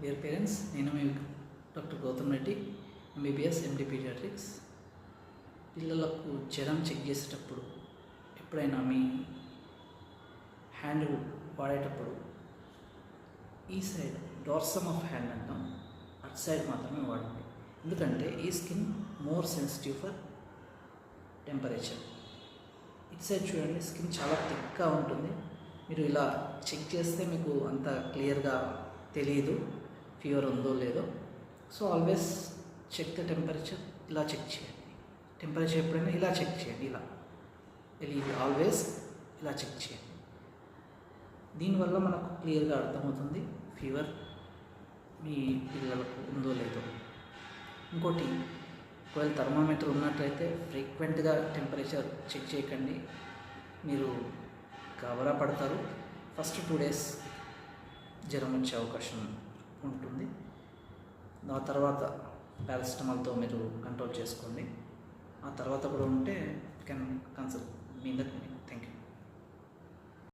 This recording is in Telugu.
డియర్ పేరెంట్స్, నేను మీ doctor Gautam Reddy, MBBS MD paediatrics. పిల్లలకు జ్వరం చెక్ చేసేటప్పుడు ఎప్పుడైనా మీ హ్యాండ్ వాడేటప్పుడు ఈ సైడ్ డార్సమ్ ఆఫ్ హ్యాండ్ అంటాం, అటు సైడ్ మాత్రమే వాడండి. ఎందుకంటే ఈ skin more sensitive for temperature. ఇటు సైడ్ చూడండి, స్కిన్ చాలా థిక్గా ఉంటుంది. మీరు ఇలా చెక్ చేస్తే మీకు అంత క్లియర్గా తెలియదు ఫీవర్ ఉందో లేదో. So always check the temperature. ఇలా చెక్ చేయండి. టెంపరేచర్ ఎప్పుడైనా ఇలా చెక్ చేయండి. ఇలా ఆల్వేస్ ఇలా చెక్ చేయండి. దీనివల్ల మనకు క్లియర్గా అర్థమవుతుంది ఫీవర్ మీ పిల్లలకు ఉందో లేదో. ఇంకోటి, ఒకవేళ థర్మామీటర్ ఉన్నట్లయితే ఫ్రీక్వెంట్గా టెంపరేచర్ చెక్ చేయకండి. మీరు గాబరా పడతారు. ఫస్ట్ 2 days జ్వరం వచ్చే అవకాశం ఉంటుంది. ఆ తర్వాత పారాసిటమాల్తో మీరు కంట్రోల్ చేసుకోండి. ఆ తర్వాత కూడా ఉంటే can consult me in the clinic.